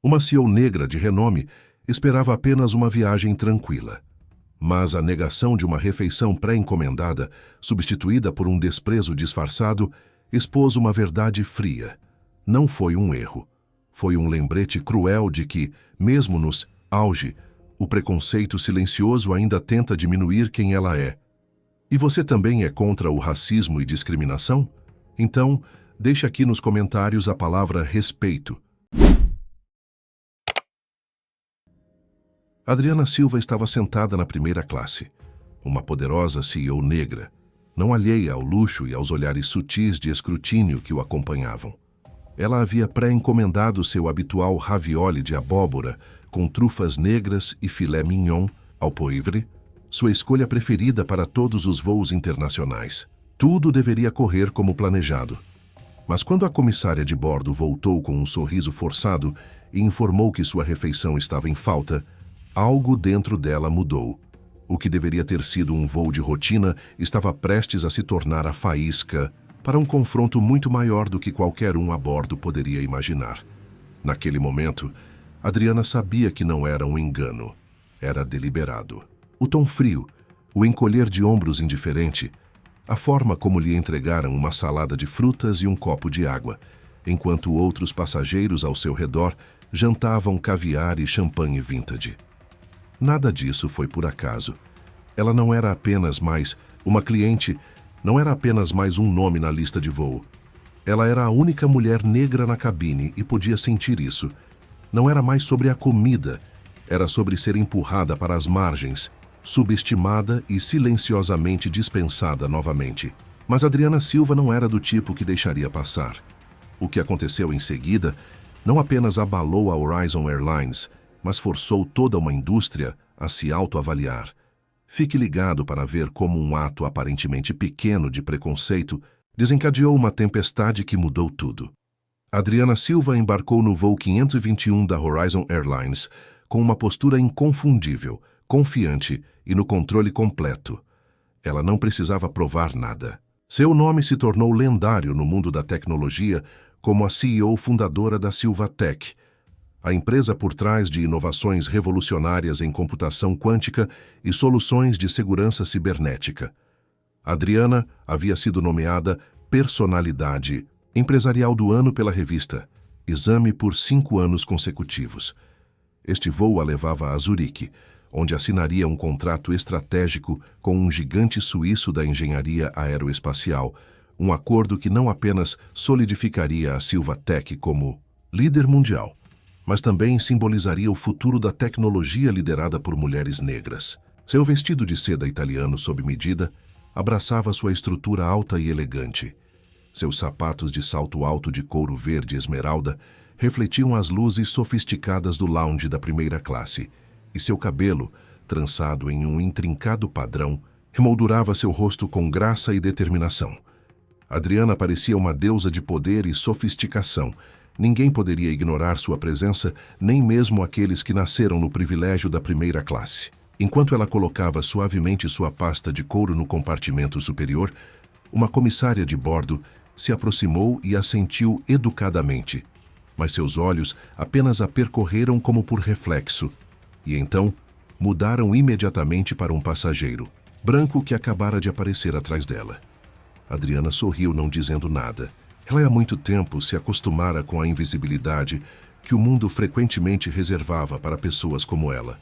Uma CEO negra de renome esperava apenas uma viagem tranquila. Mas a negação de uma refeição pré-encomendada, substituída por um desprezo disfarçado, expôs uma verdade fria. Não foi um erro. Foi um lembrete cruel de que, mesmo nos auge, o preconceito silencioso ainda tenta diminuir quem ela é. E você também é contra o racismo e discriminação? Então, deixe aqui nos comentários a palavra respeito. Adriana Silva estava sentada na primeira classe, uma poderosa CEO negra, não alheia ao luxo e aos olhares sutis de escrutínio que o acompanhavam. Ela havia pré-encomendado seu habitual ravioli de abóbora com trufas negras e filé mignon ao poivre, sua escolha preferida para todos os voos internacionais. Tudo deveria correr como planejado. Mas quando a comissária de bordo voltou com um sorriso forçado e informou que sua refeição estava em falta, algo dentro dela mudou. O que deveria ter sido um voo de rotina estava prestes a se tornar a faísca para um confronto muito maior do que qualquer um a bordo poderia imaginar. Naquele momento, Adriana sabia que não era um engano. Era deliberado. O tom frio, o encolher de ombros indiferente, a forma como lhe entregaram uma salada de frutas e um copo de água, enquanto outros passageiros ao seu redor jantavam caviar e champanhe vintage. Nada disso foi por acaso. Ela não era apenas mais uma cliente, não era apenas mais um nome na lista de voo. Ela era a única mulher negra na cabine e podia sentir isso. Não era mais sobre a comida, era sobre ser empurrada para as margens, subestimada e silenciosamente dispensada novamente. Mas Adriana Silva não era do tipo que deixaria passar. O que aconteceu em seguida não apenas abalou a Horizon Airlines, mas forçou toda uma indústria a se autoavaliar. Fique ligado para ver como um ato aparentemente pequeno de preconceito desencadeou uma tempestade que mudou tudo. Adriana Silva embarcou no voo 521 da Horizon Airlines com uma postura inconfundível, confiante e no controle completo. Ela não precisava provar nada. Seu nome se tornou lendário no mundo da tecnologia como a CEO fundadora da Silva Tech, a empresa por trás de inovações revolucionárias em computação quântica e soluções de segurança cibernética. Adriana havia sido nomeada Personalidade Empresarial do Ano pela revista Exame por 5 anos consecutivos. Este voo a levava a Zurique, onde assinaria um contrato estratégico com um gigante suíço da engenharia aeroespacial, um acordo que não apenas solidificaria a Silva Tech como líder mundial, mas também simbolizaria o futuro da tecnologia liderada por mulheres negras. Seu vestido de seda italiano sob medida abraçava sua estrutura alta e elegante. Seus sapatos de salto alto de couro verde esmeralda refletiam as luzes sofisticadas do lounge da primeira classe, e seu cabelo, trançado em um intrincado padrão, remoldurava seu rosto com graça e determinação. Adriana parecia uma deusa de poder e sofisticação. Ninguém poderia ignorar sua presença, nem mesmo aqueles que nasceram no privilégio da primeira classe. Enquanto ela colocava suavemente sua pasta de couro no compartimento superior, uma comissária de bordo se aproximou e assentiu educadamente, mas seus olhos apenas a percorreram como por reflexo, e então mudaram imediatamente para um passageiro, branco que acabara de aparecer atrás dela. Adriana sorriu, não dizendo nada. Ela há muito tempo se acostumara com a invisibilidade que o mundo frequentemente reservava para pessoas como ela,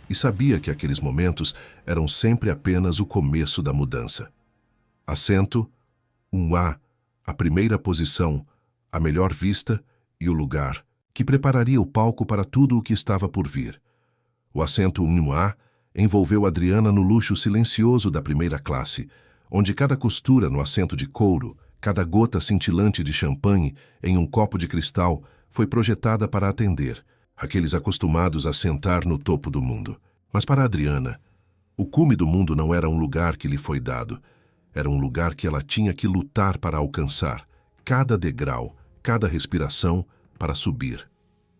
e sabia que aqueles momentos eram sempre apenas o começo da mudança. Assento, um a primeira posição, a melhor vista e o lugar, que prepararia o palco para tudo o que estava por vir. O assento 1A envolveu Adriana no luxo silencioso da primeira classe, onde cada costura no assento de couro, cada gota cintilante de champanhe em um copo de cristal foi projetada para atender aqueles acostumados a sentar no topo do mundo. Mas para Adriana, o cume do mundo não era um lugar que lhe foi dado. Era um lugar que ela tinha que lutar para alcançar, cada degrau, cada respiração, para subir.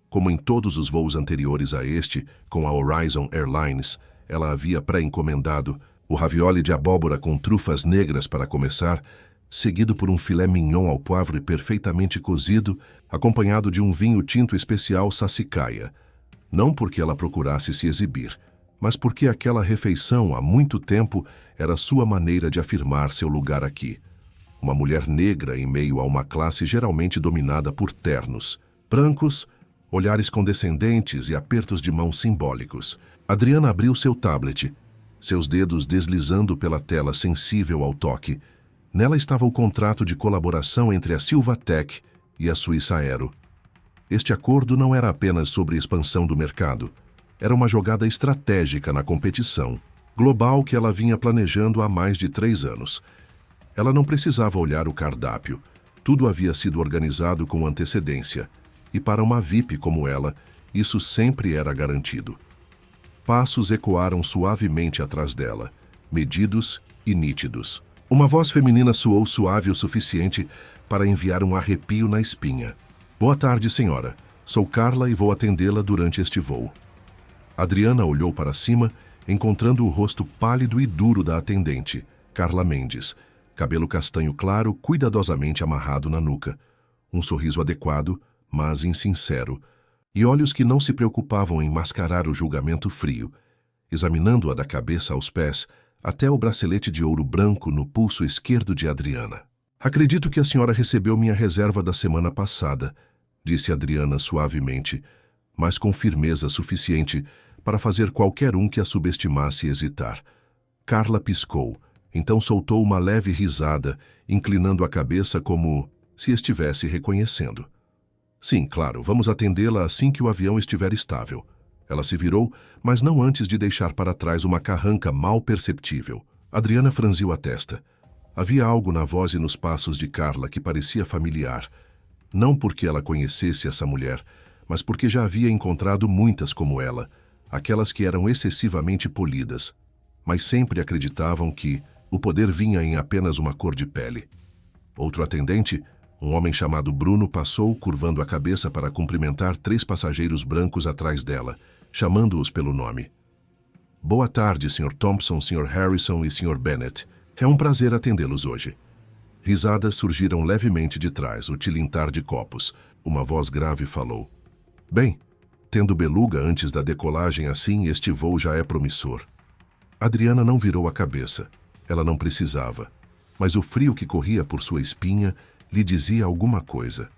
Como em todos os voos anteriores a este, com a Horizon Airlines, ela havia pré-encomendado o ravioli de abóbora com trufas negras para começar, seguido por um filé mignon ao poivre perfeitamente cozido, acompanhado de um vinho tinto especial Sassicaia. Não porque ela procurasse se exibir, mas porque aquela refeição, há muito tempo, era sua maneira de afirmar seu lugar aqui. Uma mulher negra em meio a uma classe geralmente dominada por ternos, brancos, olhares condescendentes e apertos de mão simbólicos. Adriana abriu seu tablet, seus dedos deslizando pela tela sensível ao toque. Nela estava o contrato de colaboração entre a Silvatec e a Suíça Aero. Este acordo não era apenas sobre expansão do mercado. Era uma jogada estratégica na competição global que ela vinha planejando há mais de 3 anos. Ela não precisava olhar o cardápio. Tudo havia sido organizado com antecedência. E para uma VIP como ela, isso sempre era garantido. Passos ecoaram suavemente atrás dela, medidos e nítidos. Uma voz feminina soou suave o suficiente para enviar um arrepio na espinha. Boa tarde, senhora. Sou Carla e vou atendê-la durante este voo. Adriana olhou para cima, encontrando o rosto pálido e duro da atendente, Carla Mendes, cabelo castanho claro, cuidadosamente amarrado na nuca, um sorriso adequado, mas insincero, e olhos que não se preocupavam em mascarar o julgamento frio, examinando-a da cabeça aos pés, até o bracelete de ouro branco no pulso esquerdo de Adriana. Acredito que a senhora recebeu minha reserva da semana passada, disse Adriana suavemente, mas com firmeza suficiente para fazer qualquer um que a subestimasse hesitar. Carla piscou, então soltou uma leve risada, inclinando a cabeça como se estivesse reconhecendo. Sim, claro, vamos atendê-la assim que o avião estiver estável. Ela se virou, mas não antes de deixar para trás uma carranca mal perceptível. Adriana franziu a testa. Havia algo na voz e nos passos de Carla que parecia familiar. Não porque ela conhecesse essa mulher, mas porque já havia encontrado muitas como ela, aquelas que eram excessivamente polidas, mas sempre acreditavam que o poder vinha em apenas uma cor de pele. Outro atendente, um homem chamado Bruno, passou, curvando a cabeça para cumprimentar 3 passageiros brancos atrás dela, chamando-os pelo nome. Boa tarde, Sr. Thompson, Sr. Harrison e Sr. Bennett. É um prazer atendê-los hoje. Risadas surgiram levemente de trás, o tilintar de copos. Uma voz grave falou. Bem, tendo beluga antes da decolagem assim, este voo já é promissor. Adriana não virou a cabeça. Ela não precisava. Mas o frio que corria por sua espinha lhe dizia alguma coisa.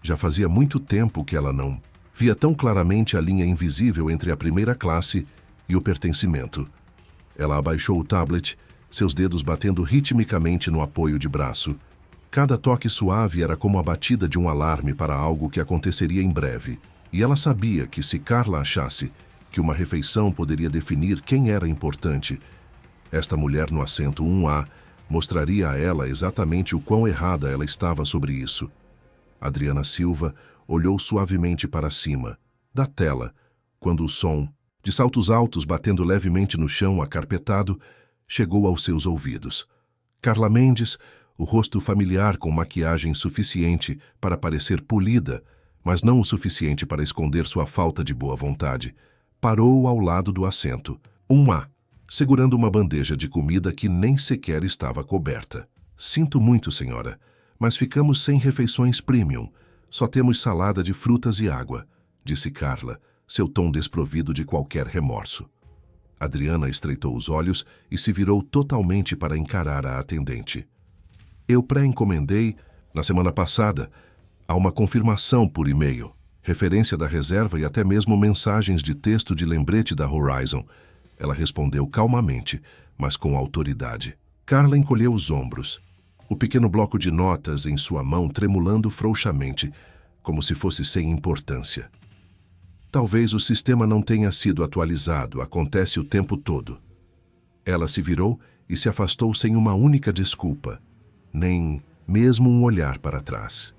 Já fazia muito tempo que ela não via tão claramente a linha invisível entre a primeira classe e o pertencimento. Ela abaixou o tablet, seus dedos batendo ritmicamente no apoio de braço. Cada toque suave era como a batida de um alarme para algo que aconteceria em breve. E ela sabia que se Carla achasse que uma refeição poderia definir quem era importante, esta mulher no assento 1A mostraria a ela exatamente o quão errada ela estava sobre isso. Adriana Silva olhou suavemente para cima, da tela, quando o som, de saltos altos batendo levemente no chão acarpetado, chegou aos seus ouvidos. Carla Mendes, o rosto familiar com maquiagem suficiente para parecer polida, mas não o suficiente para esconder sua falta de boa vontade, parou ao lado do assento, 1A, segurando uma bandeja de comida que nem sequer estava coberta. Sinto muito, senhora, mas ficamos sem refeições premium. Só temos salada de frutas e água, disse Carla, seu tom desprovido de qualquer remorso. Adriana estreitou os olhos e se virou totalmente para encarar a atendente. Eu pré-encomendei, na semana passada, há uma confirmação por e-mail, referência da reserva e até mesmo mensagens de texto de lembrete da Horizon. Ela respondeu calmamente, mas com autoridade. Carla encolheu os ombros, o pequeno bloco de notas em sua mão tremulando frouxamente, como se fosse sem importância. Talvez o sistema não tenha sido atualizado, acontece o tempo todo. Ela se virou e se afastou sem uma única desculpa, nem mesmo um olhar para trás.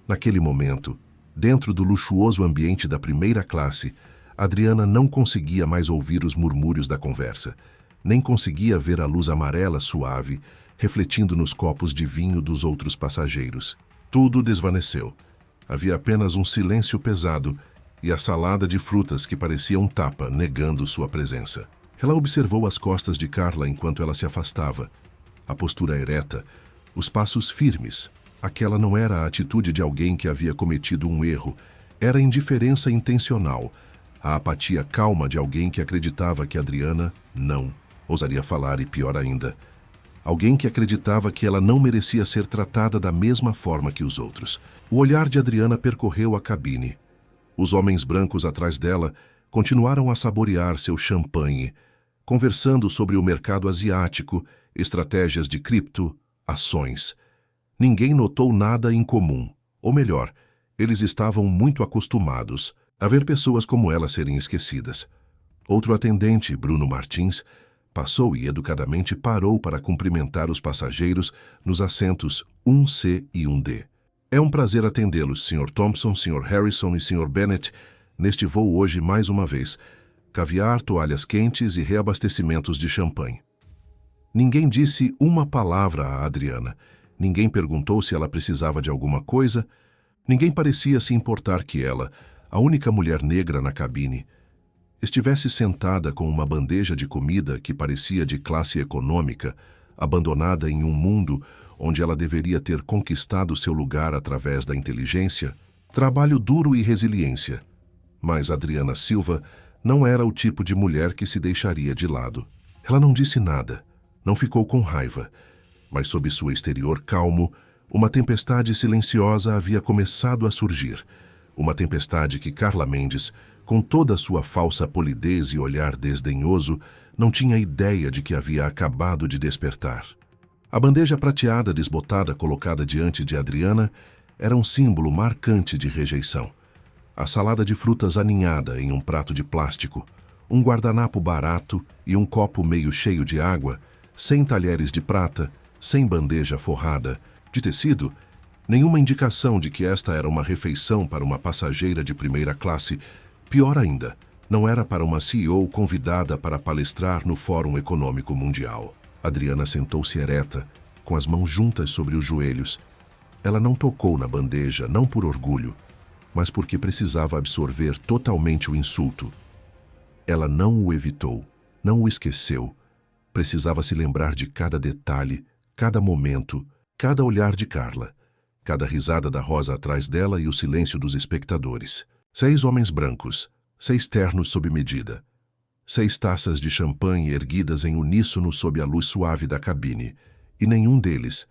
Naquele momento, dentro do luxuoso ambiente da primeira classe, Adriana não conseguia mais ouvir os murmúrios da conversa, nem conseguia ver a luz amarela suave refletindo nos copos de vinho dos outros passageiros. Tudo desvaneceu. Havia apenas um silêncio pesado e a salada de frutas que parecia um tapa negando sua presença. Ela observou as costas de Carla enquanto ela se afastava. A postura ereta, Os passos firmes. Aquela não era a atitude de alguém que havia cometido um erro. Era a indiferença intencional. A apatia calma de alguém que acreditava que Adriana não ousaria falar, e pior ainda, alguém que acreditava que ela não merecia ser tratada da mesma forma que os outros. O olhar de Adriana percorreu a cabine. Os homens brancos atrás dela continuaram a saborear seu champanhe, conversando sobre o mercado asiático, estratégias de cripto, ações. Ninguém notou nada em comum. Ou melhor, eles estavam muito acostumados a ver pessoas como ela serem esquecidas. Outro atendente, Bruno Martins, passou e educadamente parou para cumprimentar os passageiros nos assentos 1C e 1D. É um prazer atendê-los, Sr. Thompson, Sr. Harrison e Sr. Bennett, neste voo hoje mais uma vez. Caviar, toalhas quentes e reabastecimentos de champanhe. Ninguém disse uma palavra a Adriana. Ninguém perguntou se ela precisava de alguma coisa. Ninguém parecia se importar que ela, a única mulher negra na cabine, estivesse sentada com uma bandeja de comida que parecia de classe econômica, abandonada em um mundo onde ela deveria ter conquistado seu lugar através da inteligência, trabalho duro e resiliência. Mas Adriana Silva não era o tipo de mulher que se deixaria de lado. Ela não disse nada, não ficou com raiva, mas sob seu exterior calmo, uma tempestade silenciosa havia começado a surgir. Uma tempestade que Carla Mendes, com toda a sua falsa polidez e olhar desdenhoso, não tinha ideia de que havia acabado de despertar. A bandeja prateada desbotada colocada diante de Adriana era um símbolo marcante de rejeição. A salada de frutas aninhada em um prato de plástico, um guardanapo barato e um copo meio cheio de água, sem talheres de prata, sem bandeja forrada, de tecido, nenhuma indicação de que esta era uma refeição para uma passageira de primeira classe. Pior ainda, não era para uma CEO convidada para palestrar no Fórum Econômico Mundial. Adriana sentou-se ereta, com as mãos juntas sobre os joelhos. Ela não tocou na bandeja, não por orgulho, mas porque precisava absorver totalmente o insulto. Ela não o evitou, não o esqueceu. Precisava se lembrar de cada detalhe, cada momento, cada olhar de Carla, cada risada da Rosa atrás dela e o silêncio dos espectadores. 6 homens brancos, 6 ternos sob medida, 6 taças de champanhe erguidas em uníssono sob a luz suave da cabine, e nenhum deles,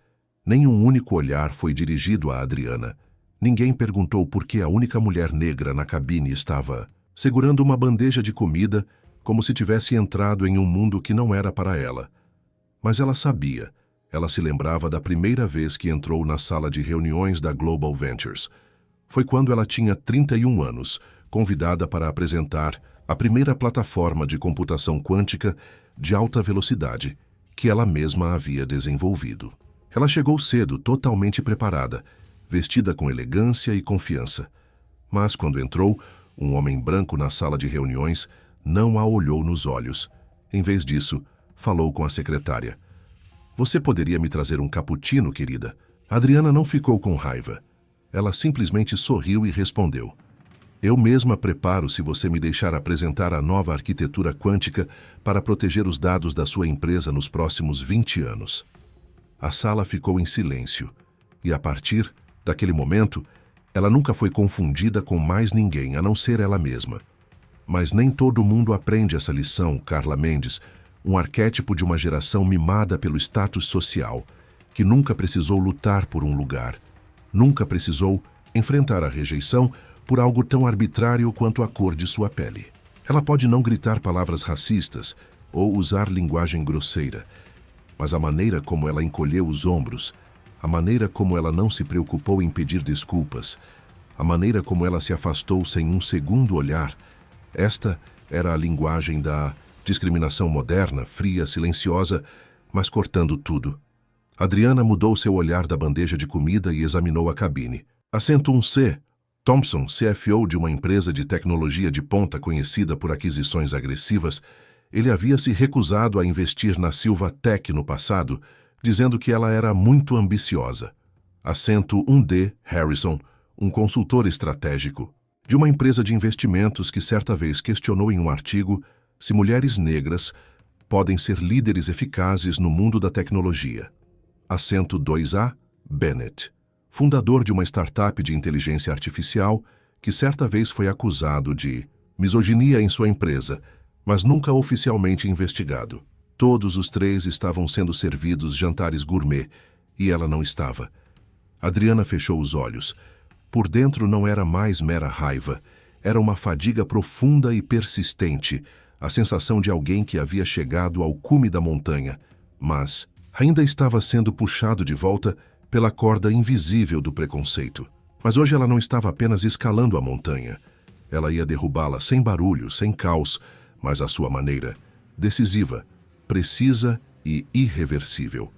nenhum único olhar foi dirigido a Adriana. Ninguém perguntou por que a única mulher negra na cabine estava segurando uma bandeja de comida como se tivesse entrado em um mundo que não era para ela. Mas ela sabia. Ela se lembrava da primeira vez que entrou na sala de reuniões da Global Ventures. Foi quando ela tinha 31 anos, convidada para apresentar a primeira plataforma de computação quântica de alta velocidade que ela mesma havia desenvolvido. Ela chegou cedo, totalmente preparada, vestida com elegância e confiança. Mas quando entrou, um homem branco na sala de reuniões não a olhou nos olhos. Em vez disso, falou com a secretária. Você poderia me trazer um cappuccino, querida? Adriana não ficou com raiva. Ela simplesmente sorriu e respondeu. Eu mesma preparo se você me deixar apresentar a nova arquitetura quântica para proteger os dados da sua empresa nos próximos 20 anos. A sala ficou em silêncio, e a partir daquele momento, ela nunca foi confundida com mais ninguém a não ser ela mesma. Mas nem todo mundo aprende essa lição, Carla Mendes, um arquétipo de uma geração mimada pelo status social, que nunca precisou lutar por um lugar, nunca precisou enfrentar a rejeição por algo tão arbitrário quanto a cor de sua pele. Ela pode não gritar palavras racistas ou usar linguagem grosseira, mas a maneira como ela encolheu os ombros, a maneira como ela não se preocupou em pedir desculpas, a maneira como ela se afastou sem um segundo olhar, esta era a linguagem da discriminação moderna, fria, silenciosa, mas cortando tudo. Adriana mudou seu olhar da bandeja de comida e examinou a cabine. Assento 1C. Thompson, CFO de uma empresa de tecnologia de ponta conhecida por aquisições agressivas, ele havia se recusado a investir na Silva Tech no passado, dizendo que ela era muito ambiciosa. Assento 1D. Harrison, um consultor estratégico, de uma empresa de investimentos que certa vez questionou em um artigo se mulheres negras podem ser líderes eficazes no mundo da tecnologia. acento 2A, Bennett, fundador de uma startup de inteligência artificial que certa vez foi acusado de misoginia em sua empresa, mas nunca oficialmente investigado. Todos os três estavam sendo servidos jantares gourmet e ela não estava. Adriana fechou os olhos. Por dentro não era mais mera raiva, era uma fadiga profunda e persistente, a sensação de alguém que havia chegado ao cume da montanha, mas ainda estava sendo puxado de volta pela corda invisível do preconceito. Mas hoje ela não estava apenas escalando a montanha. Ela ia derrubá-la sem barulho, sem caos, mas à sua maneira, decisiva, precisa e irreversível.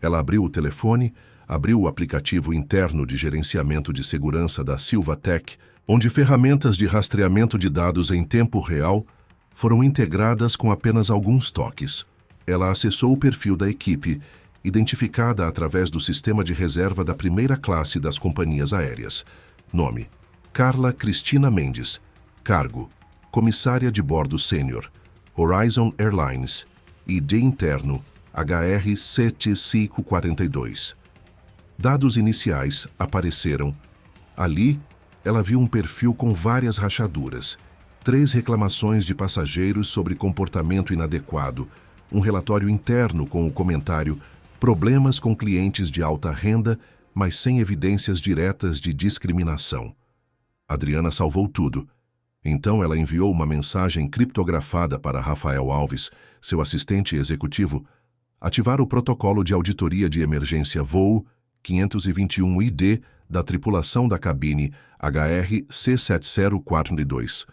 Ela abriu o telefone, abriu o aplicativo interno de gerenciamento de segurança da Silvatech, onde ferramentas de rastreamento de dados em tempo real foram integradas com apenas alguns toques. Ela acessou o perfil da equipe, identificada através do sistema de reserva da primeira classe das companhias aéreas. Nome: Carla Cristina Mendes. Cargo: Comissária de Bordo Sênior, Horizon Airlines. ID interno: HR7542. Dados iniciais apareceram. Ali, ela viu um perfil com várias rachaduras, 3 reclamações de passageiros sobre comportamento inadequado, um relatório interno com o comentário problemas com clientes de alta renda, mas sem evidências diretas de discriminação. Adriana salvou tudo. Então ela enviou uma mensagem criptografada para Rafael Alves, seu assistente executivo, ativar o protocolo de auditoria de emergência voo 521ID da tripulação da cabine HRC7042.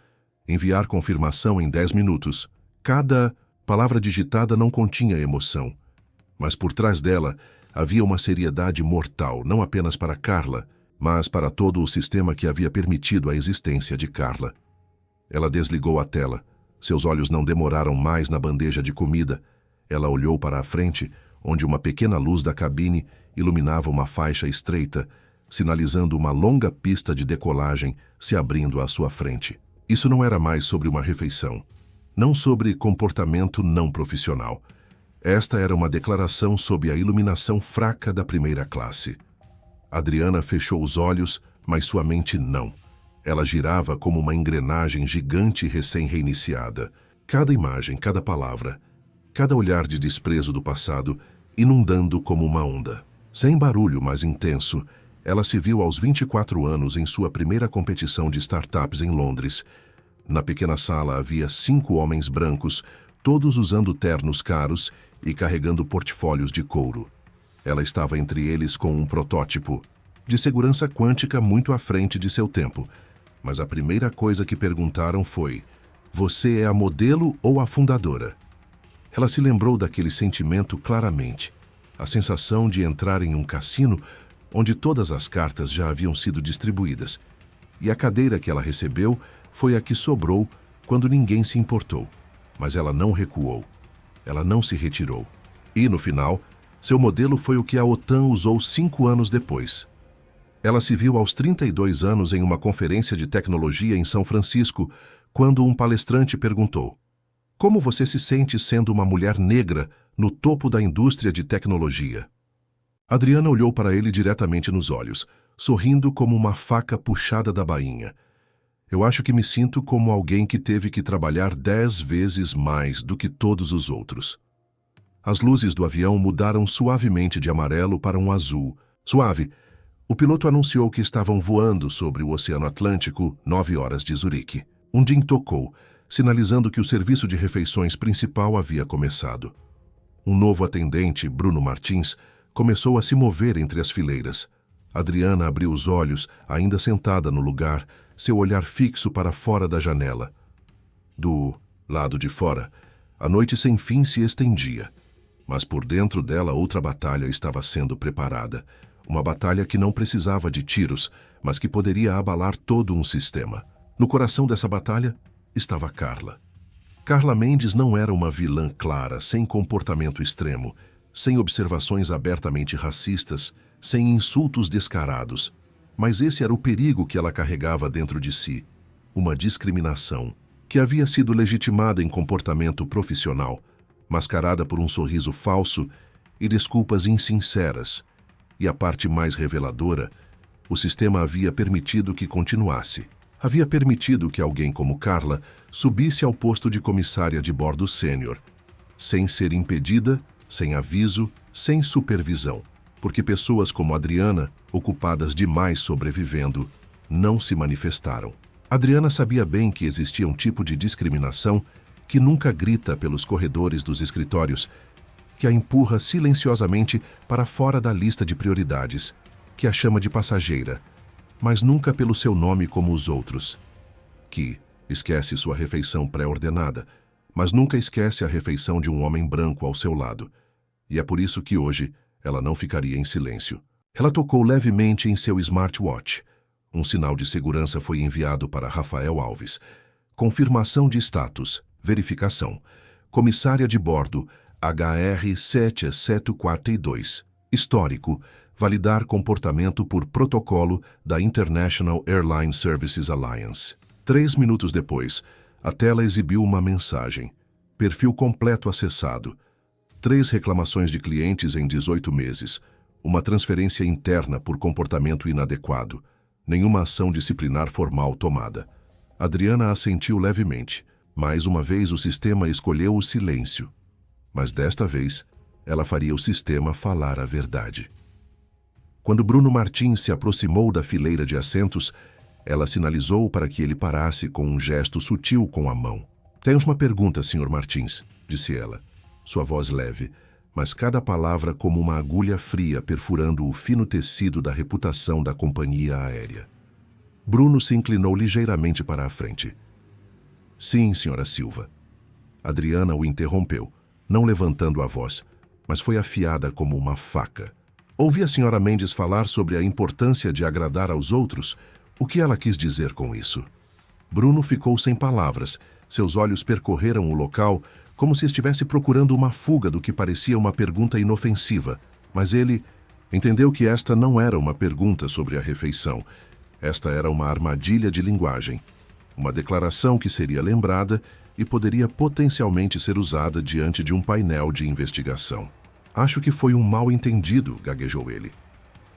Enviar confirmação em 10 minutos. Cada palavra digitada não continha emoção, mas por trás dela havia uma seriedade mortal, não apenas para Carla, mas para todo o sistema que havia permitido a existência de Carla. Ela desligou a tela. Seus olhos não demoraram mais na bandeja de comida. Ela olhou para a frente, onde uma pequena luz da cabine iluminava uma faixa estreita, sinalizando uma longa pista de decolagem se abrindo à sua frente. Isso não era mais sobre uma refeição, não sobre comportamento não profissional. Esta era uma declaração sob a iluminação fraca da primeira classe. Adriana fechou os olhos, mas sua mente não. Ela girava como uma engrenagem gigante recém-reiniciada. Cada imagem, cada palavra, cada olhar de desprezo do passado, inundando como uma onda. Sem barulho, mas intenso, ela se viu aos 24 anos em sua primeira competição de startups em Londres. Na pequena sala havia 5 homens brancos, todos usando ternos caros e carregando portfólios de couro. Ela estava entre eles com um protótipo de segurança quântica muito à frente de seu tempo. Mas a primeira coisa que perguntaram foi: você é a modelo ou a fundadora? Ela se lembrou daquele sentimento claramente, a sensação de entrar em um cassino onde todas as cartas já haviam sido distribuídas, e a cadeira que ela recebeu foi a que sobrou quando ninguém se importou. Mas ela não recuou, ela não se retirou. E, no final, seu modelo foi o que a OTAN usou 5 anos depois. Ela se viu aos 32 anos em uma conferência de tecnologia em São Francisco, quando um palestrante perguntou: como você se sente sendo uma mulher negra no topo da indústria de tecnologia? Adriana olhou para ele diretamente nos olhos, sorrindo como uma faca puxada da bainha. Eu acho que me sinto como alguém que teve que trabalhar 10 vezes mais do que todos os outros. As luzes do avião mudaram suavemente de amarelo para um azul. Suave. O piloto anunciou que estavam voando sobre o Oceano Atlântico, 9 horas de Zurique. Um ding tocou, sinalizando que o serviço de refeições principal havia começado. Um novo atendente, Bruno Martins, começou a se mover entre as fileiras. Adriana abriu os olhos, ainda sentada no lugar, seu olhar fixo para fora da janela. Do lado de fora, a noite sem fim se estendia. Mas por dentro dela outra batalha estava sendo preparada. Uma batalha que não precisava de tiros, mas que poderia abalar todo um sistema. No coração dessa batalha estava Carla. Carla Mendes não era uma vilã clara, sem comportamento extremo, sem observações abertamente racistas, sem insultos descarados. Mas esse era o perigo que ela carregava dentro de si, uma discriminação, que havia sido legitimada em comportamento profissional, mascarada por um sorriso falso e desculpas insinceras. E a parte mais reveladora, o sistema havia permitido que continuasse. Havia permitido que alguém como Carla subisse ao posto de comissária de bordo sênior, sem ser impedida, sem aviso, sem supervisão, porque pessoas como Adriana, ocupadas demais sobrevivendo, não se manifestaram. Adriana sabia bem que existia um tipo de discriminação que nunca grita pelos corredores dos escritórios, que a empurra silenciosamente para fora da lista de prioridades, que a chama de passageira, mas nunca pelo seu nome como os outros, que esquece sua refeição pré-ordenada, mas nunca esquece a refeição de um homem branco ao seu lado. E é por isso que hoje ela não ficaria em silêncio. Ela tocou levemente em seu smartwatch. Um sinal de segurança foi enviado para Rafael Alves. Confirmação de status, verificação. Comissária de bordo, HR 7742. Histórico, validar comportamento por protocolo da International Airline Services Alliance. 3 minutos depois, a tela exibiu uma mensagem. Perfil completo acessado. 3 reclamações de clientes em 18 meses. Uma transferência interna por comportamento inadequado. Nenhuma ação disciplinar formal tomada. Adriana assentiu levemente. Mais uma vez o sistema escolheu o silêncio. Mas desta vez, ela faria o sistema falar a verdade. Quando Bruno Martins se aproximou da fileira de assentos, ela sinalizou para que ele parasse com um gesto sutil com a mão. "Temos uma pergunta, Sr. Martins", disse ela, sua voz leve, mas cada palavra como uma agulha fria perfurando o fino tecido da reputação da companhia aérea. Bruno se inclinou ligeiramente para a frente. "Sim, Sra. Silva." Adriana o interrompeu, não levantando a voz, mas foi afiada como uma faca. "Ouvi a Sra. Mendes falar sobre a importância de agradar aos outros. O que ela quis dizer com isso?" Bruno ficou sem palavras. Seus olhos percorreram o local como se estivesse procurando uma fuga do que parecia uma pergunta inofensiva. Mas ele entendeu que esta não era uma pergunta sobre a refeição. Esta era uma armadilha de linguagem. Uma declaração que seria lembrada e poderia potencialmente ser usada diante de um painel de investigação. "Acho que foi um mal-entendido", gaguejou ele.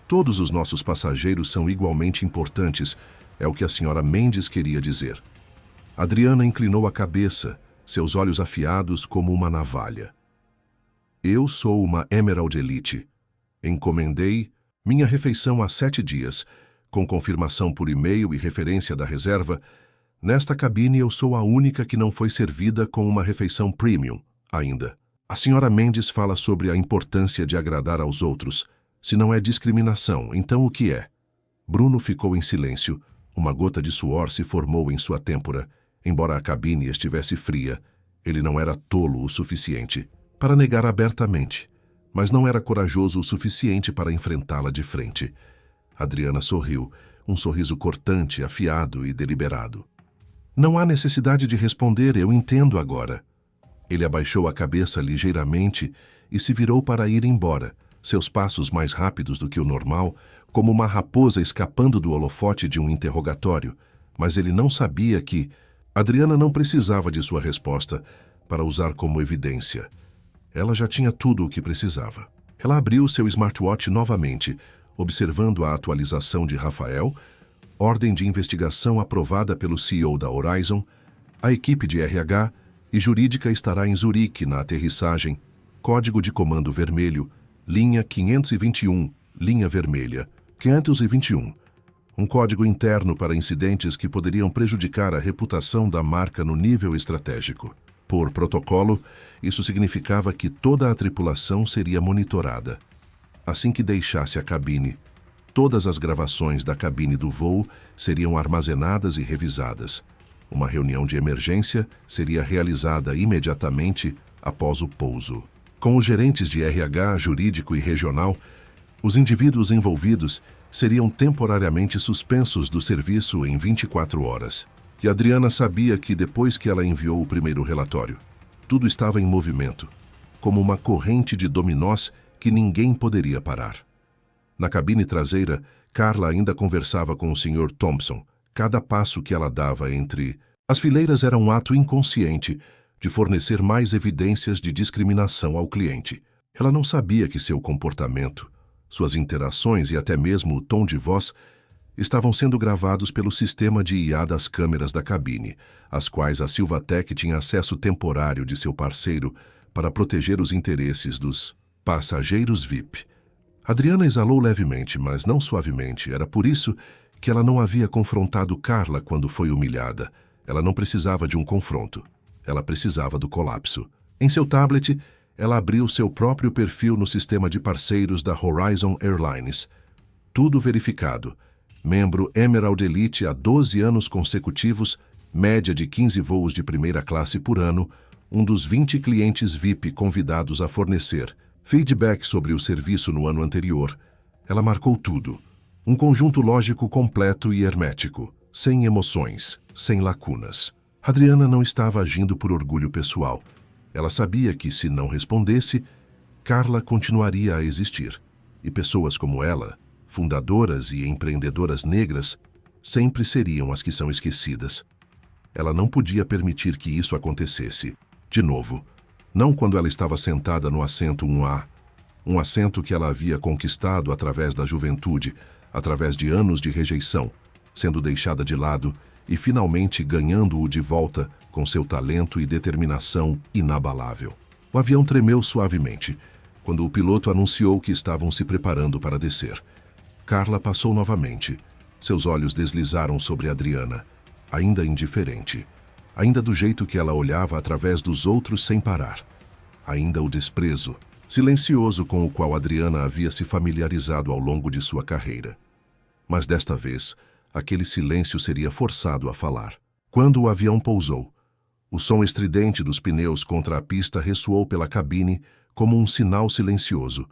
"Todos os nossos passageiros são igualmente importantes", é o que a Sra. Mendes queria dizer. Adriana inclinou a cabeça, seus olhos afiados como uma navalha. "Eu sou uma Emerald Elite. Encomendei minha refeição há 7 dias, com confirmação por e-mail e referência da reserva. Nesta cabine eu sou a única que não foi servida com uma refeição premium ainda. A Sra. Mendes fala sobre a importância de agradar aos outros. Se não é discriminação, então o que é?" Bruno ficou em silêncio. Uma gota de suor se formou em sua têmpora. Embora a cabine estivesse fria, ele não era tolo o suficiente para negar abertamente, mas não era corajoso o suficiente para enfrentá-la de frente. Adriana sorriu, um sorriso cortante, afiado e deliberado. "Não há necessidade de responder, eu entendo agora." Ele abaixou a cabeça ligeiramente e se virou para ir embora, seus passos mais rápidos do que o normal, como uma raposa escapando do holofote de um interrogatório. Mas ele não sabia que Adriana não precisava de sua resposta para usar como evidência. Ela já tinha tudo o que precisava. Ela abriu seu smartwatch novamente, observando a atualização de Rafael, ordem de investigação aprovada pelo CEO da Horizon, a equipe de RH e jurídica estará em Zurique na aterrissagem, código de comando vermelho, linha 521, linha vermelha, 521. Um código interno para incidentes que poderiam prejudicar a reputação da marca no nível estratégico. Por protocolo, isso significava que toda a tripulação seria monitorada. Assim que deixasse a cabine, todas as gravações da cabine do voo seriam armazenadas e revisadas. Uma reunião de emergência seria realizada imediatamente após o pouso. Com os gerentes de RH, jurídico e regional, os indivíduos envolvidos seriam temporariamente suspensos do serviço em 24 horas. E Adriana sabia que depois que ela enviou o primeiro relatório, tudo estava em movimento, como uma corrente de dominós que ninguém poderia parar. Na cabine traseira, Carla ainda conversava com o Sr. Thompson. Cada passo que ela dava entre as fileiras era um ato inconsciente de fornecer mais evidências de discriminação ao cliente. Ela não sabia que seu comportamento, suas interações e até mesmo o tom de voz estavam sendo gravados pelo sistema de IA das câmeras da cabine, às quais a Silvatec tinha acesso temporário de seu parceiro para proteger os interesses dos passageiros VIP. Adriana exalou levemente, mas não suavemente. Era por isso que ela não havia confrontado Carla quando foi humilhada. Ela não precisava de um confronto. Ela precisava do colapso. Em seu tablet, ela abriu seu próprio perfil no sistema de parceiros da Horizon Airlines. Tudo verificado. Membro Emerald Elite há 12 anos consecutivos, média de 15 voos de primeira classe por ano, um dos 20 clientes VIP convidados a fornecer feedback sobre o serviço no ano anterior. Ela marcou tudo. Um conjunto lógico completo e hermético, sem emoções, sem lacunas. Adriana não estava agindo por orgulho pessoal. Ela sabia que, se não respondesse, Carla continuaria a existir. E pessoas como ela, fundadoras e empreendedoras negras, sempre seriam as que são esquecidas. Ela não podia permitir que isso acontecesse. De novo, não quando ela estava sentada no assento 1A, um assento que ela havia conquistado através da juventude, através de anos de rejeição, sendo deixada de lado e finalmente ganhando-o de volta com seu talento e determinação inabalável. O avião tremeu suavemente quando o piloto anunciou que estavam se preparando para descer. Carla passou novamente. Seus olhos deslizaram sobre Adriana, ainda indiferente. Ainda do jeito que ela olhava através dos outros sem parar. Ainda o desprezo, silencioso com o qual Adriana havia se familiarizado ao longo de sua carreira. Mas desta vez, aquele silêncio seria forçado a falar. Quando o avião pousou, o som estridente dos pneus contra a pista ressoou pela cabine como um sinal silencioso.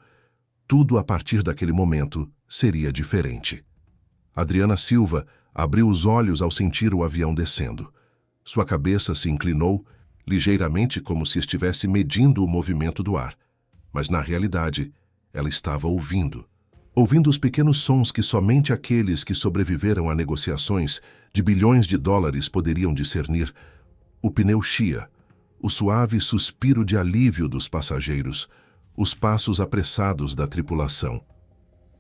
Tudo a partir daquele momento seria diferente. Adriana Silva abriu os olhos ao sentir o avião descendo. Sua cabeça se inclinou, ligeiramente como se estivesse medindo o movimento do ar. Mas, na realidade, ela estava ouvindo. Ouvindo os pequenos sons que somente aqueles que sobreviveram a negociações de bilhões de dólares poderiam discernir. O pneu chia, o suave suspiro de alívio dos passageiros, os passos apressados da tripulação.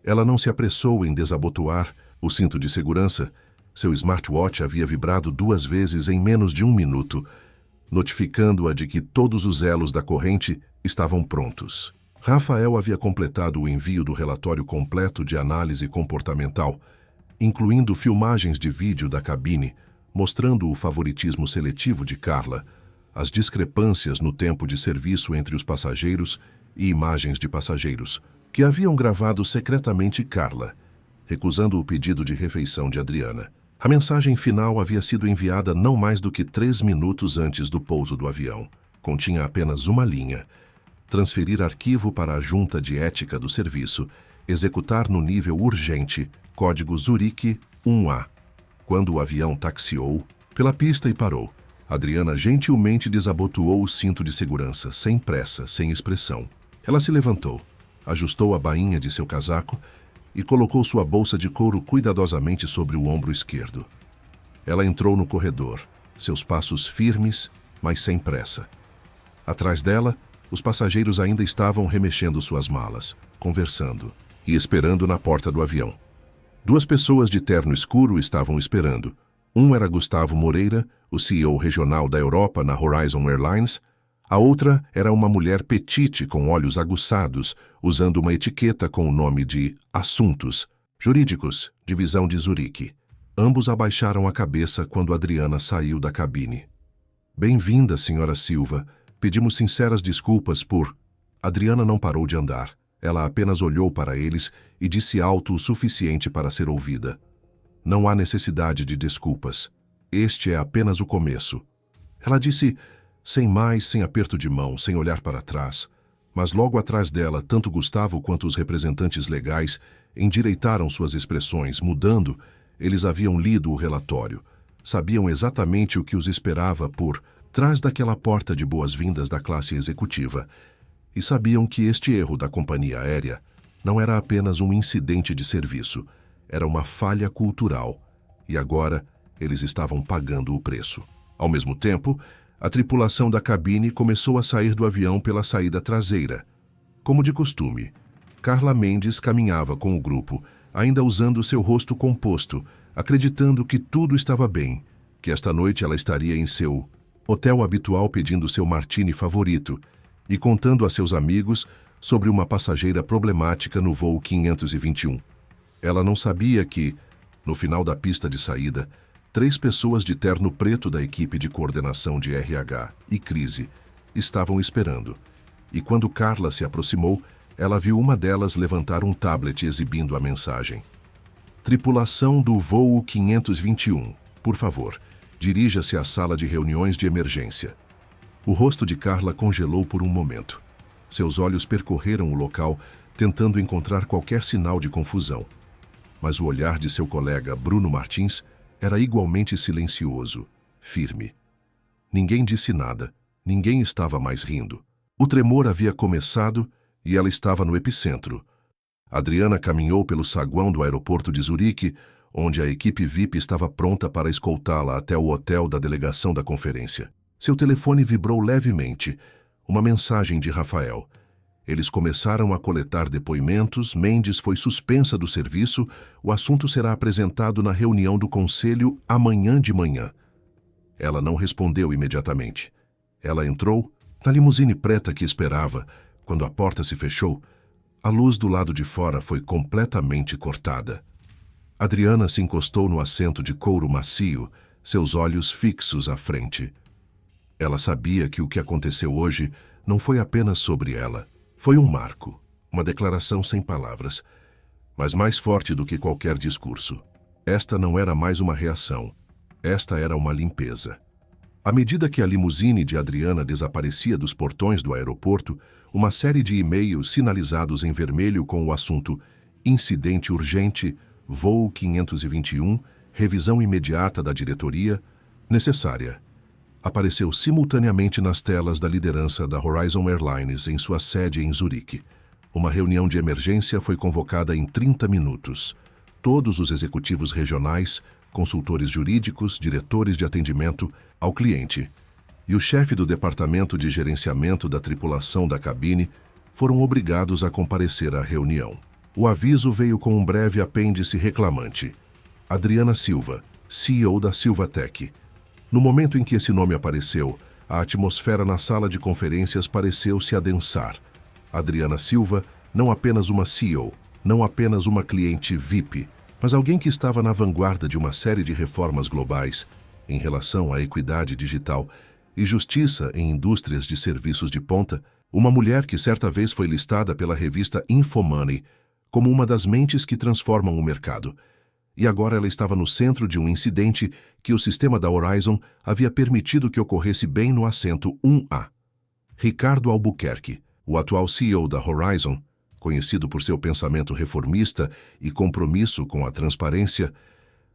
Ela não se apressou em desabotoar o cinto de segurança. Seu smartwatch havia vibrado 2 vezes em menos de 1 minuto, notificando-a de que todos os elos da corrente estavam prontos. Rafael havia completado o envio do relatório completo de análise comportamental, incluindo filmagens de vídeo da cabine, mostrando o favoritismo seletivo de Carla, as discrepâncias no tempo de serviço entre os passageiros e imagens de passageiros, que haviam gravado secretamente Carla, recusando o pedido de refeição de Adriana. A mensagem final havia sido enviada não mais do que 3 minutos antes do pouso do avião. Continha apenas uma linha: transferir arquivo para a Junta de Ética do Serviço, executar no nível urgente, código Zurique 1A. Quando o avião taxiou pela pista e parou, Adriana gentilmente desabotoou o cinto de segurança, sem pressa, sem expressão. Ela se levantou, ajustou a bainha de seu casaco e colocou sua bolsa de couro cuidadosamente sobre o ombro esquerdo. Ela entrou no corredor, seus passos firmes, mas sem pressa. Atrás dela, os passageiros ainda estavam remexendo suas malas, conversando e esperando na porta do avião. 2 pessoas de terno escuro estavam esperando. Um era Gustavo Moreira, o CEO regional da Europa na Horizon Airlines. A outra era uma mulher petite com olhos aguçados, usando uma etiqueta com o nome de Assuntos Jurídicos, Divisão de Zurique. Ambos abaixaram a cabeça quando Adriana saiu da cabine. Bem-vinda, senhora Silva. Pedimos sinceras desculpas por... Adriana não parou de andar. Ela apenas olhou para eles e disse alto o suficiente para ser ouvida. Não há necessidade de desculpas. Este é apenas o começo. Ela disse... sem mais, sem aperto de mão, sem olhar para trás. Mas logo atrás dela, tanto Gustavo quanto os representantes legais endireitaram suas expressões, mudando. Eles haviam lido o relatório. Sabiam exatamente o que os esperava por trás daquela porta de boas-vindas da classe executiva. E sabiam que este erro da companhia aérea não era apenas um incidente de serviço, era uma falha cultural. E agora, eles estavam pagando o preço. Ao mesmo tempo, a tripulação da cabine começou a sair do avião pela saída traseira. Como de costume, Carla Mendes caminhava com o grupo, ainda usando seu rosto composto, acreditando que tudo estava bem, que esta noite ela estaria em seu hotel habitual pedindo seu martini favorito e contando a seus amigos sobre uma passageira problemática no voo 521. Ela não sabia que, no final da pista de saída, 3 pessoas de terno preto da equipe de coordenação de RH e crise estavam esperando. E quando Carla se aproximou, ela viu uma delas levantar um tablet exibindo a mensagem. Tripulação do voo 521, por favor, dirija-se à sala de reuniões de emergência. O rosto de Carla congelou por um momento. Seus olhos percorreram o local, tentando encontrar qualquer sinal de confusão. Mas o olhar de seu colega, Bruno Martins, era igualmente silencioso, firme. Ninguém disse nada, ninguém estava mais rindo. O tremor havia começado e ela estava no epicentro. Adriana caminhou pelo saguão do aeroporto de Zurique, onde a equipe VIP estava pronta para escoltá-la até o hotel da delegação da conferência. Seu telefone vibrou levemente, uma mensagem de Rafael. Eles começaram a coletar depoimentos, Mendes foi suspensa do serviço, o assunto será apresentado na reunião do conselho amanhã de manhã. Ela não respondeu imediatamente. Ela entrou na limusine preta que esperava. Quando a porta se fechou, a luz do lado de fora foi completamente cortada. Adriana se encostou no assento de couro macio, seus olhos fixos à frente. Ela sabia que o que aconteceu hoje não foi apenas sobre ela. Foi um marco, uma declaração sem palavras, mas mais forte do que qualquer discurso. Esta não era mais uma reação, esta era uma limpeza. À medida que a limusine de Adriana desaparecia dos portões do aeroporto, uma série de e-mails sinalizados em vermelho com o assunto Incidente urgente, voo 521, revisão imediata da diretoria, necessária, apareceu simultaneamente nas telas da liderança da Horizon Airlines em sua sede em Zurique. Uma reunião de emergência foi convocada em 30 minutos. Todos os executivos regionais, consultores jurídicos, diretores de atendimento ao cliente e o chefe do departamento de gerenciamento da tripulação da cabine foram obrigados a comparecer à reunião. O aviso veio com um breve apêndice reclamante. Adriana Silva, CEO da Silvatech. No momento em que esse nome apareceu, a atmosfera na sala de conferências pareceu se adensar. Adriana Silva, não apenas uma CEO, não apenas uma cliente VIP, mas alguém que estava na vanguarda de uma série de reformas globais em relação à equidade digital e justiça em indústrias de serviços de ponta, uma mulher que certa vez foi listada pela revista Infomoney como uma das mentes que transformam o mercado. E agora ela estava no centro de um incidente que o sistema da Horizon havia permitido que ocorresse bem no assento 1A. Ricardo Albuquerque, o atual CEO da Horizon, conhecido por seu pensamento reformista e compromisso com a transparência,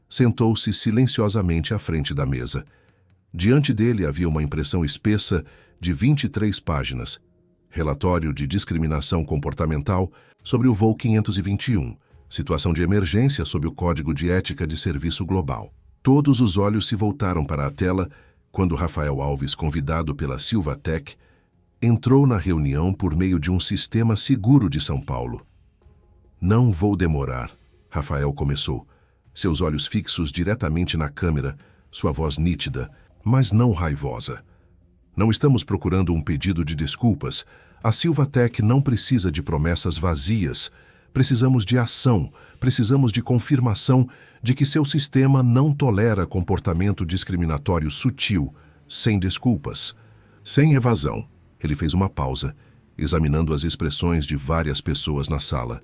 sentou-se silenciosamente à frente da mesa. Diante dele havia uma impressão espessa de 23 páginas, relatório de discriminação comportamental sobre o voo 521, situação de emergência sob o Código de Ética de Serviço Global. Todos os olhos se voltaram para a tela quando Rafael Alves, convidado pela Silvatech, entrou na reunião por meio de um sistema seguro de São Paulo. Não vou demorar, Rafael começou, seus olhos fixos diretamente na câmera, sua voz nítida, mas não raivosa. Não estamos procurando um pedido de desculpas. A Silvatech não precisa de promessas vazias. Precisamos de ação, precisamos de confirmação de que seu sistema não tolera comportamento discriminatório sutil, sem desculpas, sem evasão. Ele fez uma pausa, examinando as expressões de várias pessoas na sala.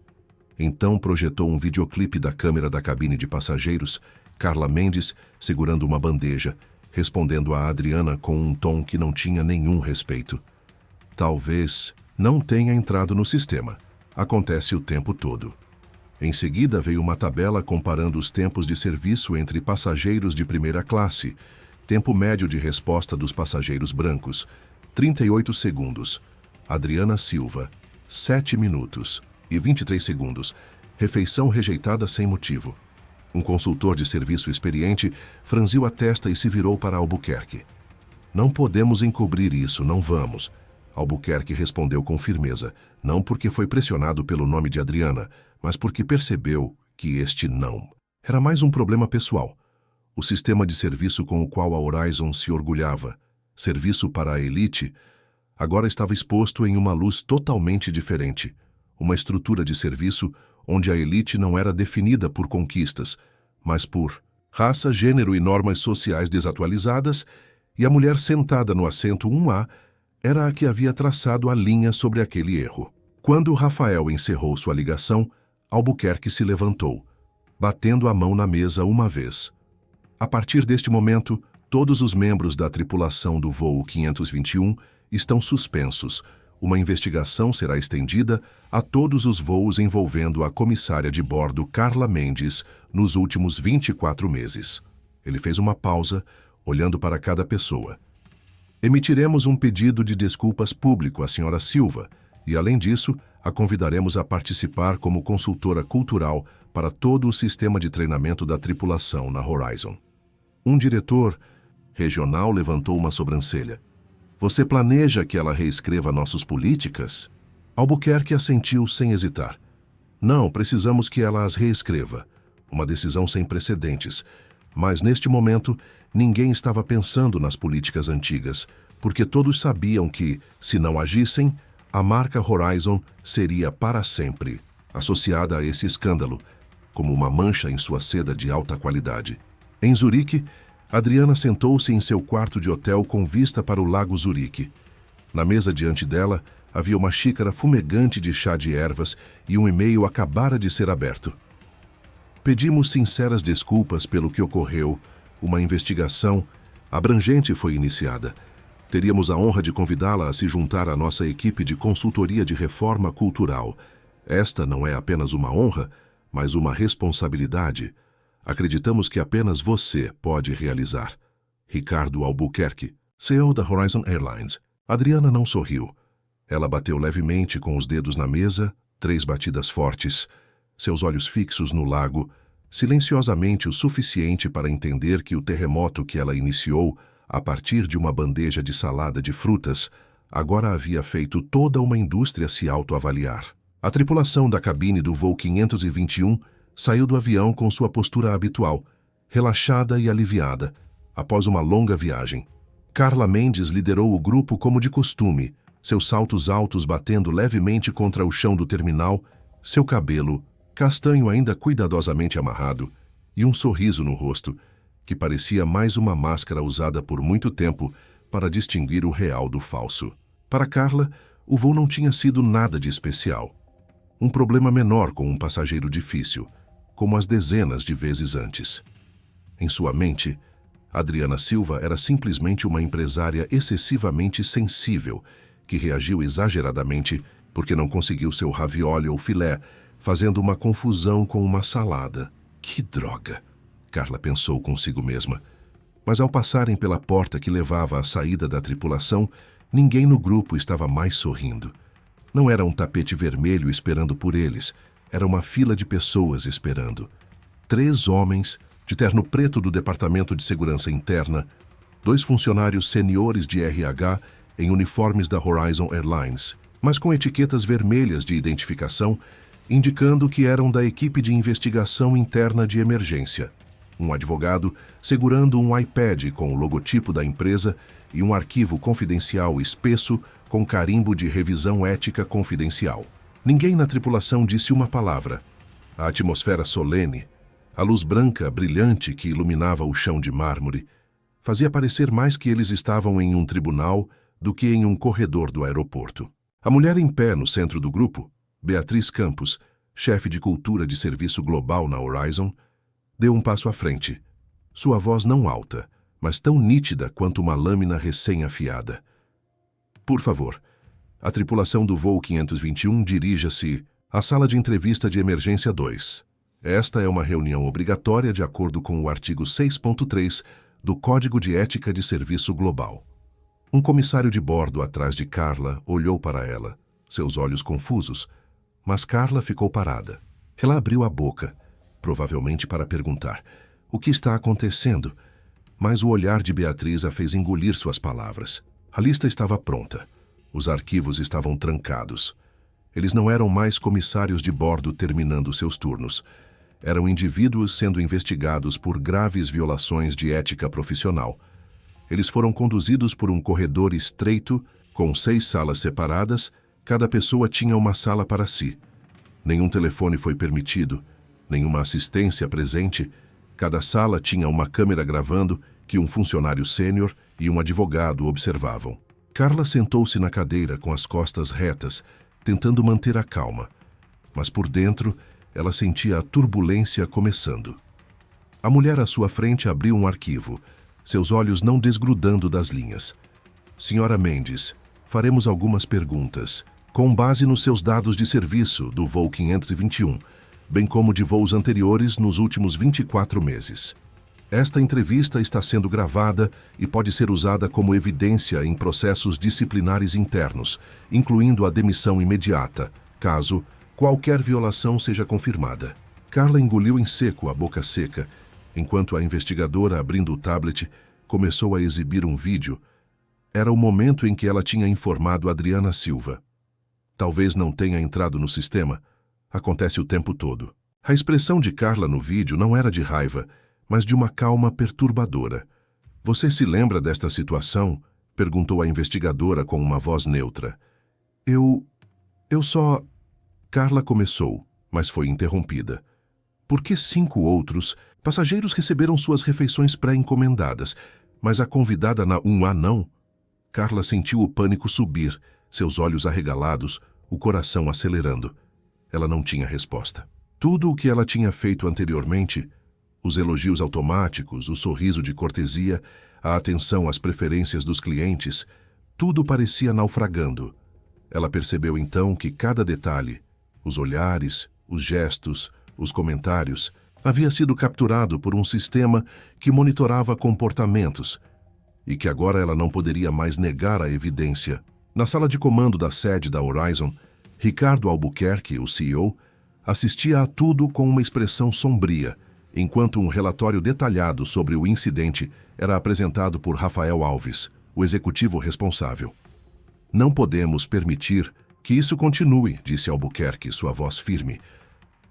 Então projetou um videoclipe da câmera da cabine de passageiros, Carla Mendes segurando uma bandeja, respondendo a Adriana com um tom que não tinha nenhum respeito. Talvez não tenha entrado no sistema. Acontece o tempo todo. Em seguida veio uma tabela comparando os tempos de serviço entre passageiros de primeira classe, tempo médio de resposta dos passageiros brancos, 38 segundos. Adriana Silva, 7 minutos e 23 segundos. Refeição rejeitada sem motivo. Um consultor de serviço experiente franziu a testa e se virou para Albuquerque. Não podemos encobrir isso, não vamos. Albuquerque respondeu com firmeza, não porque foi pressionado pelo nome de Adriana, mas porque percebeu que este não era mais um problema pessoal. O sistema de serviço com o qual a Horizon se orgulhava, serviço para a elite, agora estava exposto em uma luz totalmente diferente. Uma estrutura de serviço onde a elite não era definida por conquistas, mas por raça, gênero e normas sociais desatualizadas, e a mulher sentada no assento 1A era a que havia traçado a linha sobre aquele erro. Quando Rafael encerrou sua ligação, Albuquerque se levantou, batendo a mão na mesa uma vez. A partir deste momento, todos os membros da tripulação do voo 521 estão suspensos. Uma investigação será estendida a todos os voos envolvendo a comissária de bordo Carla Mendes nos últimos 24 meses. Ele fez uma pausa, olhando para cada pessoa. Emitiremos um pedido de desculpas público à Sra. Silva e, além disso, a convidaremos a participar como consultora cultural para todo o sistema de treinamento da tripulação na Horizon. Um diretor regional levantou uma sobrancelha. Você planeja que ela reescreva nossas políticas? Albuquerque assentiu sem hesitar. Não, precisamos que ela as reescreva. Uma decisão sem precedentes. Mas, neste momento, ninguém estava pensando nas políticas antigas, porque todos sabiam que, se não agissem, a marca Horizon seria para sempre associada a esse escândalo, como uma mancha em sua seda de alta qualidade. Em Zurique, Adriana sentou-se em seu quarto de hotel com vista para o Lago Zurique. Na mesa diante dela, havia uma xícara fumegante de chá de ervas e um e-mail acabara de ser aberto. Pedimos sinceras desculpas pelo que ocorreu. Uma investigação abrangente foi iniciada. Teríamos a honra de convidá-la a se juntar à nossa equipe de consultoria de reforma cultural. Esta não é apenas uma honra, mas uma responsabilidade. Acreditamos que apenas você pode realizar. Ricardo Albuquerque, CEO da Horizon Airlines. Adriana não sorriu. Ela bateu levemente com os dedos na mesa, 3 batidas fortes. Seus olhos fixos no lago, silenciosamente o suficiente para entender que o terremoto que ela iniciou, a partir de uma bandeja de salada de frutas, agora havia feito toda uma indústria se autoavaliar. A tripulação da cabine do voo 521 saiu do avião com sua postura habitual, relaxada e aliviada, após uma longa viagem. Carla Mendes liderou o grupo como de costume, seus saltos altos batendo levemente contra o chão do terminal, seu cabelo, castanho ainda cuidadosamente amarrado, e um sorriso no rosto, que parecia mais uma máscara usada por muito tempo para distinguir o real do falso. Para Carla, o voo não tinha sido nada de especial. Um problema menor com um passageiro difícil, como as dezenas de vezes antes. Em sua mente, Adriana Silva era simplesmente uma empresária excessivamente sensível, que reagiu exageradamente porque não conseguiu seu ravioli ou filé, fazendo uma confusão com uma salada. Que droga! Carla pensou consigo mesma. Mas ao passarem pela porta que levava à saída da tripulação, ninguém no grupo estava mais sorrindo. Não era um tapete vermelho esperando por eles, era uma fila de pessoas esperando. 3 homens, de terno preto do Departamento de Segurança Interna, 2 funcionários seniores de RH em uniformes da Horizon Airlines, mas com etiquetas vermelhas de identificação, indicando que eram da equipe de investigação interna de emergência. Um advogado segurando um iPad com o logotipo da empresa e um arquivo confidencial espesso com carimbo de revisão ética confidencial. Ninguém na tripulação disse uma palavra. A atmosfera solene, a luz branca brilhante que iluminava o chão de mármore, fazia parecer mais que eles estavam em um tribunal do que em um corredor do aeroporto. A mulher em pé no centro do grupo, Beatriz Campos, chefe de cultura de serviço global na Horizon, deu um passo à frente. Sua voz não alta, mas tão nítida quanto uma lâmina recém-afiada. Por favor, a tripulação do voo 521 dirija-se à sala de entrevista de emergência 2. Esta é uma reunião obrigatória de acordo com o artigo 6.3 do Código de Ética de Serviço Global. Um comissário de bordo atrás de Carla olhou para ela, seus olhos confusos, mas Carla ficou parada. Ela abriu a boca, provavelmente para perguntar: o que está acontecendo? Mas o olhar de Beatriz a fez engolir suas palavras. A lista estava pronta. Os arquivos estavam trancados. Eles não eram mais comissários de bordo terminando seus turnos. Eram indivíduos sendo investigados por graves violações de ética profissional. Eles foram conduzidos por um corredor estreito, com 6 salas separadas, cada pessoa tinha uma sala para si. Nenhum telefone foi permitido, nenhuma assistência presente. Cada sala tinha uma câmera gravando que um funcionário sênior e um advogado observavam. Carla sentou-se na cadeira com as costas retas, tentando manter a calma. Mas por dentro, ela sentia a turbulência começando. A mulher à sua frente abriu um arquivo, seus olhos não desgrudando das linhas. Senhora Mendes, faremos algumas perguntas, com base nos seus dados de serviço do voo 521, bem como de voos anteriores nos últimos 24 meses. Esta entrevista está sendo gravada e pode ser usada como evidência em processos disciplinares internos, incluindo a demissão imediata, caso qualquer violação seja confirmada. Carla engoliu em seco a boca seca, enquanto a investigadora, abrindo o tablet, começou a exibir um vídeo. Era o momento em que ela tinha informado Adriana Silva. Talvez não tenha entrado no sistema. Acontece o tempo todo. A expressão de Carla no vídeo não era de raiva, mas de uma calma perturbadora. Você se lembra desta situação? Perguntou a investigadora com uma voz neutra. Eu só... Carla começou, mas foi interrompida. Por que 5 outros passageiros receberam suas refeições pré-encomendadas, mas a convidada na 1A não? Carla sentiu o pânico subir, seus olhos arregalados, o coração acelerando. Ela não tinha resposta. Tudo o que ela tinha feito anteriormente, os elogios automáticos, o sorriso de cortesia, a atenção às preferências dos clientes, tudo parecia naufragando. Ela percebeu então que cada detalhe, os olhares, os gestos, os comentários, havia sido capturado por um sistema que monitorava comportamentos e que agora ela não poderia mais negar a evidência. Na sala de comando da sede da Horizon, Ricardo Albuquerque, o CEO, assistia a tudo com uma expressão sombria, enquanto um relatório detalhado sobre o incidente era apresentado por Rafael Alves, o executivo responsável. Não podemos permitir que isso continue, disse Albuquerque, sua voz firme.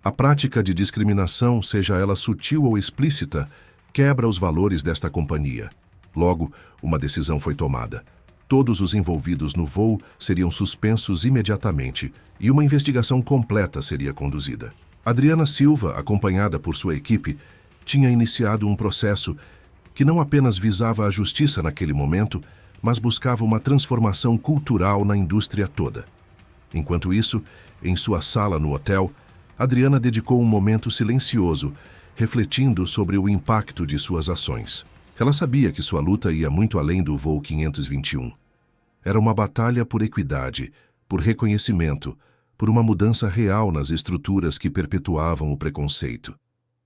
A prática de discriminação, seja ela sutil ou explícita, quebra os valores desta companhia. Logo, uma decisão foi tomada. Todos os envolvidos no voo seriam suspensos imediatamente e uma investigação completa seria conduzida. Adriana Silva, acompanhada por sua equipe, tinha iniciado um processo que não apenas visava a justiça naquele momento, mas buscava uma transformação cultural na indústria toda. Enquanto isso, em sua sala no hotel, Adriana dedicou um momento silencioso, refletindo sobre o impacto de suas ações. Ela sabia que sua luta ia muito além do voo 521. Era uma batalha por equidade, por reconhecimento, por uma mudança real nas estruturas que perpetuavam o preconceito.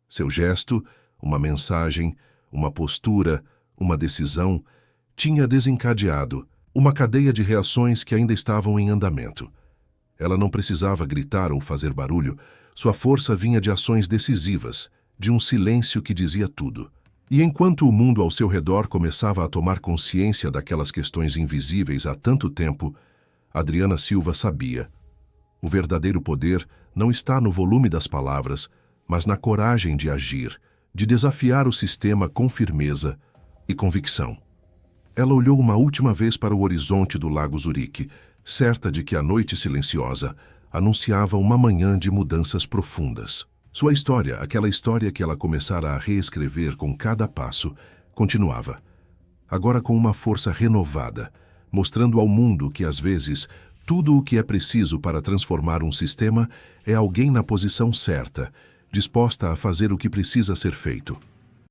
Seu gesto, uma mensagem, uma postura, uma decisão, tinha desencadeado uma cadeia de reações que ainda estavam em andamento. Ela não precisava gritar ou fazer barulho, sua força vinha de ações decisivas, de um silêncio que dizia tudo. E enquanto o mundo ao seu redor começava a tomar consciência daquelas questões invisíveis há tanto tempo, Adriana Silva sabia. O verdadeiro poder não está no volume das palavras, mas na coragem de agir, de desafiar o sistema com firmeza e convicção. Ela olhou uma última vez para o horizonte do Lago Zurique, certa de que a noite silenciosa anunciava uma manhã de mudanças profundas. Sua história, aquela história que ela começara a reescrever com cada passo, continuava. Agora com uma força renovada, mostrando ao mundo que, às vezes, tudo o que é preciso para transformar um sistema é alguém na posição certa, disposta a fazer o que precisa ser feito.